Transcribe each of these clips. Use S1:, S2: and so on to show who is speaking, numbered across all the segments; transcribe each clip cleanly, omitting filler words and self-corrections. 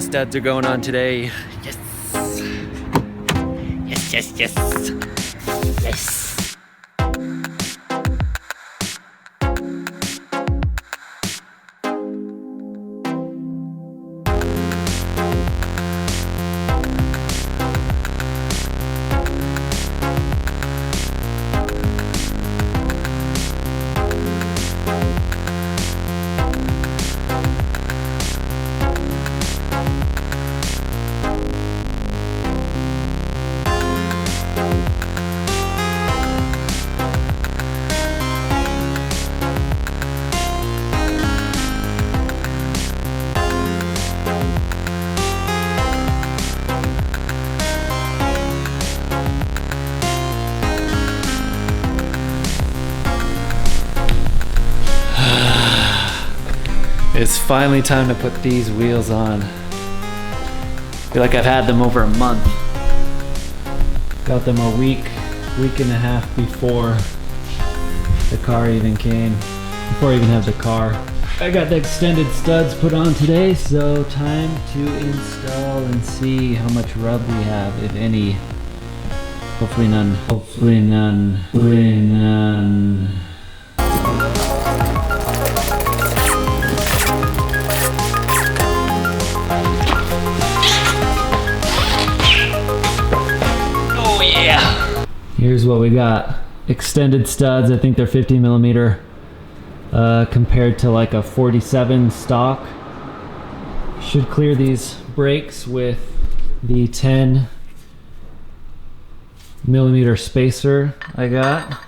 S1: studs are going on today. Yes. Yes, yes, yes. Yes. It's finally time to put these wheels on. I feel like I've had them over a month. Got them a week and a half before the car even came, before I even had the car. I got the extended studs put on today, so time to install and see how much rub we have, if any. Hopefully none. Hopefully none. Hopefully none. Here's what we got. Extended studs, I think they're 50 millimeter compared to like a 47 stock. Should clear these brakes with the 10 millimeter spacer I got.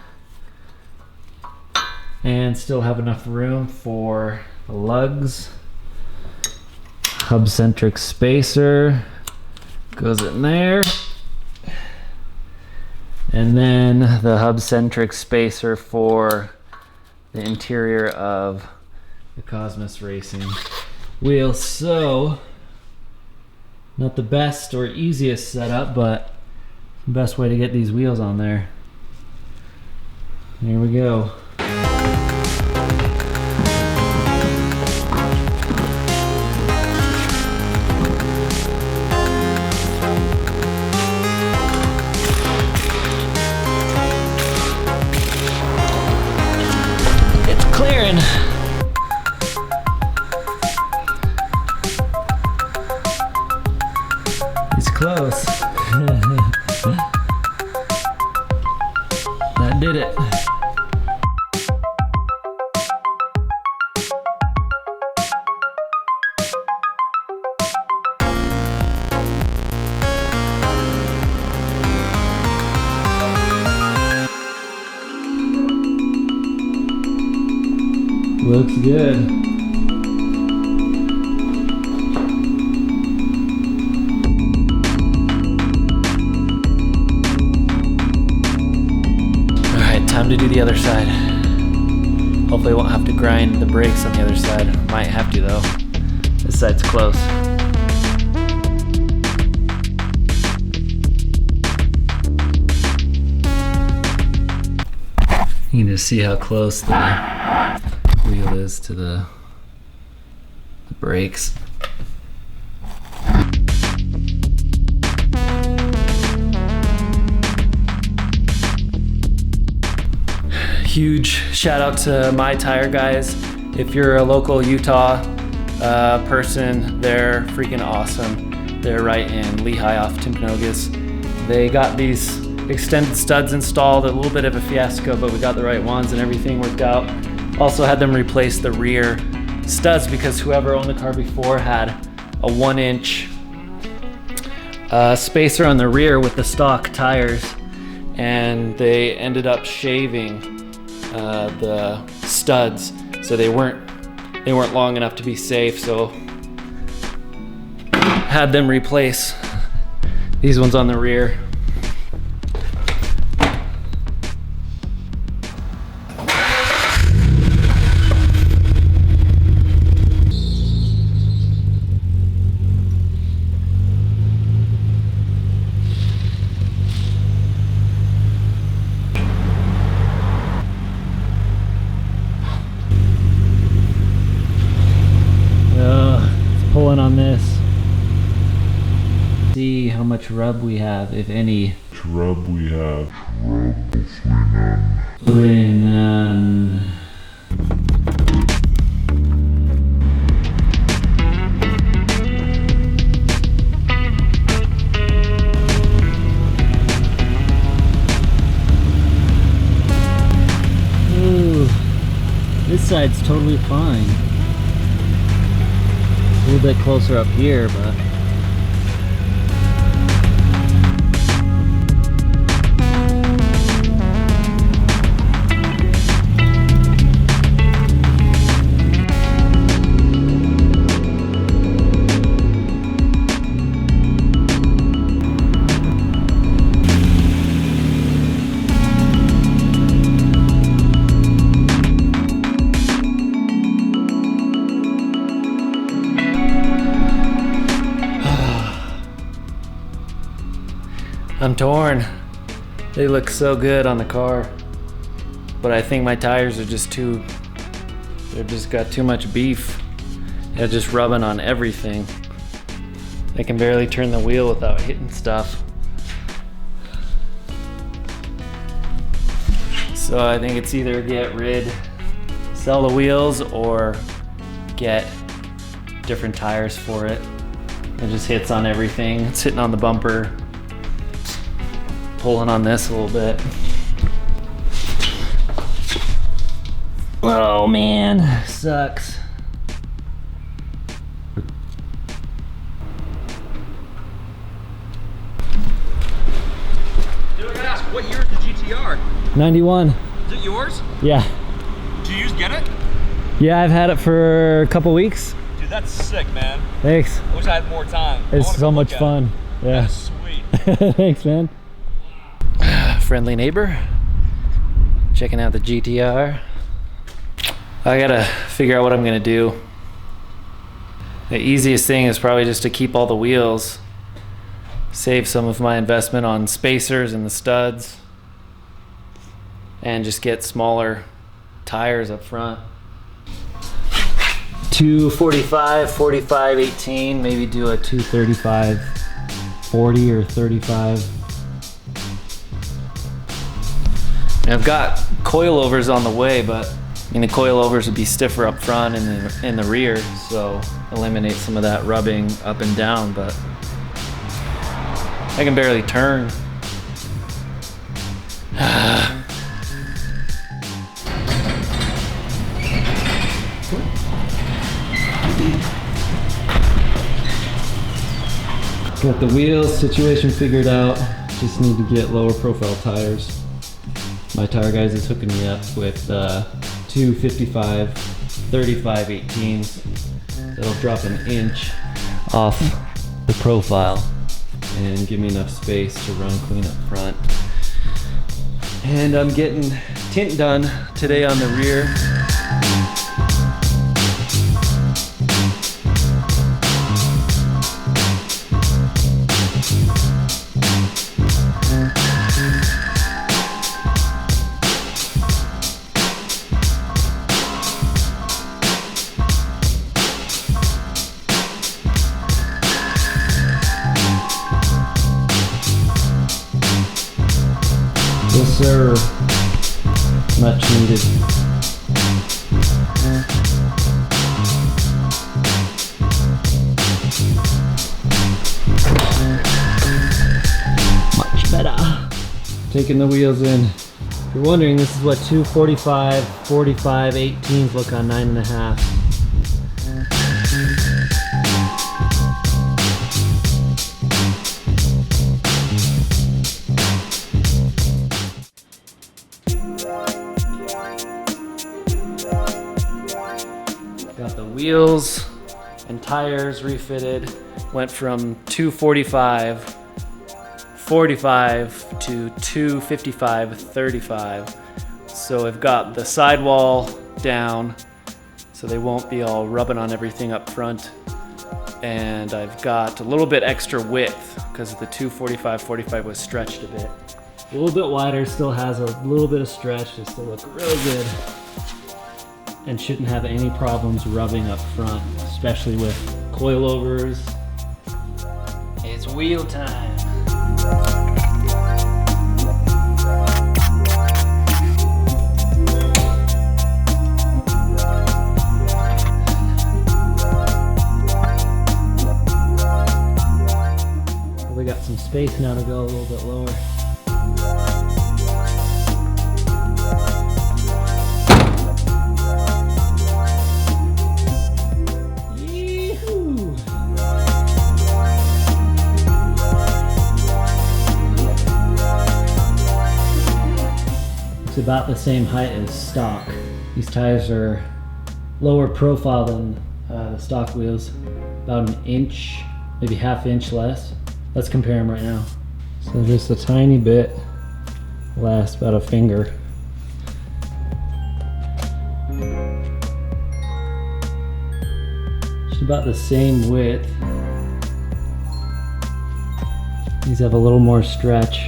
S1: And still have enough room for the lugs. Hub-centric spacer goes in there. And then the hub-centric spacer for the interior of the Cosmis racing wheel. So, not the best or easiest setup, but the best way to get these wheels on there. Here we go. Clearing. It's close. That did it. Looks good. Alright, time to do the other side. Hopefully I won't have to grind the brakes on the other side. Might have to though. This side's close. You can just see how close the wheel is to the brakes. Huge shout out to My Tire guys. If you're a local Utah person, they're freaking awesome. They're right in Lehigh off Timpanogos. They got these extended studs installed, a little bit of a fiasco, but we got the right ones and everything worked out. Also had them replace the rear studs because whoever owned the car before had a 1-inch spacer on the rear with the stock tires, and they ended up shaving the studs, so they weren't long enough to be safe, so had them replace these ones on the rear. Pulling on this. much rub we have, if any. Hopefully none. Ooh, this side's totally fine. A little bit closer up here, but I'm torn. They look so good on the car, but I think my tires are just they've just got too much beef. They're just rubbing on everything. I can barely turn the wheel without hitting stuff. So I think it's either sell the wheels or get different tires for it. It just hits on everything. It's hitting on the bumper. Pulling on this a little bit. Oh man, sucks.
S2: Dude, I gotta ask, what year is the GTR?
S1: 91.
S2: Is it yours?
S1: Yeah.
S2: Did you just get it?
S1: Yeah, I've had it for a couple weeks.
S2: Dude, that's sick, man.
S1: Thanks.
S2: I wish I had more time.
S1: It's so much fun. Yeah.
S2: That's sweet.
S1: Thanks, man. Friendly neighbor, checking out the GTR. I gotta figure out what I'm gonna do. The easiest thing is probably just to keep all the wheels, save some of my investment on spacers and the studs, and just get smaller tires up front. 245, 45, 18, maybe do a 235, 40 or 35. I've got coilovers on the way, but I mean the coilovers would be stiffer up front and in the rear, so eliminate some of that rubbing up and down, but I can barely turn. Got the wheels situation figured out, just need to get lower profile tires. My tire guys is hooking me up with 255, 35 18s. That'll drop an inch off the profile and give me enough space to run clean up front. And I'm getting tint done today on the rear. Yes, sir. Much needed. Much better. Taking the wheels in. If you're wondering, this is what 245, 45, 18s look on 9.5. Got the wheels and tires refitted. Went from 245, 45 to 255, 35. So I've got the sidewall down so they won't be all rubbing on everything up front. And I've got a little bit extra width because the 245, 45 was stretched a bit. A little bit wider, still has a little bit of stretch to still look really good. And shouldn't have any problems rubbing up front, especially with coilovers. It's wheel time. We got some space now to go a little bit lower. Yee-hoo! It's about the same height as stock. These tires are lower profile than the stock wheels, about an inch, maybe half inch less. Let's compare them right now. So just a tiny bit less, about a finger. Just about the same width. These have a little more stretch.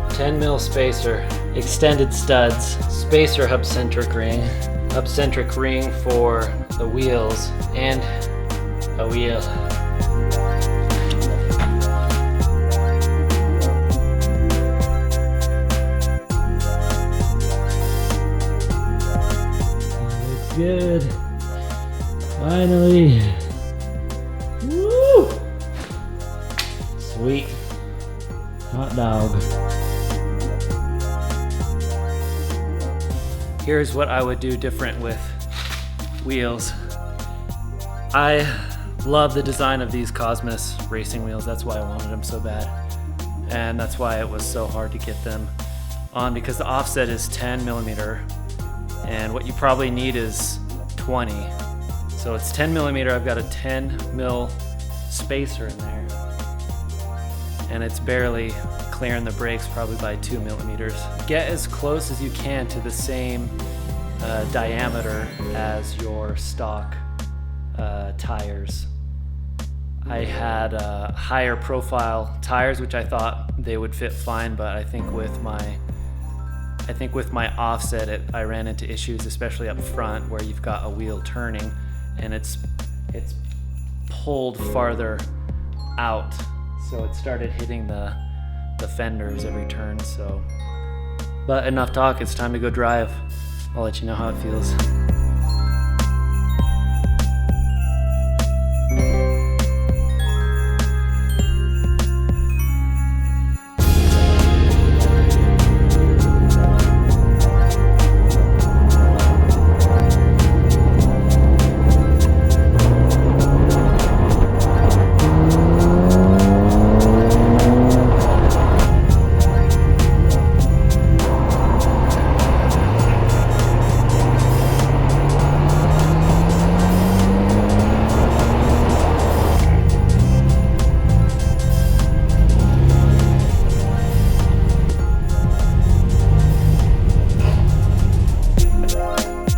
S1: $10mm spacer, extended studs, spacer hub-centric ring for the wheels, and a wheel. Looks good. Finally. Woo! Sweet. Hot dog. Here's what I would do different with wheels. I love the design of these Cosmis racing wheels. That's why I wanted them so bad. And that's why it was so hard to get them on, because the offset is 10mm and what you probably need is 20. So it's 10mm, I've got a 10mm spacer in there. And it's barely clearing the brakes, probably by 2mm. Get as close as you can to the same diameter as your stock tires. I had higher profile tires, which I thought they would fit fine, but I think with my offset, I ran into issues, especially up front where you've got a wheel turning and it's pulled farther out, so it started hitting the fenders every turn. So, but enough talk, it's time to go drive. I'll let you know how it feels.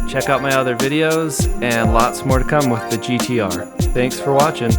S1: Check out my other videos and lots more to come with the GTR. Thanks for watching.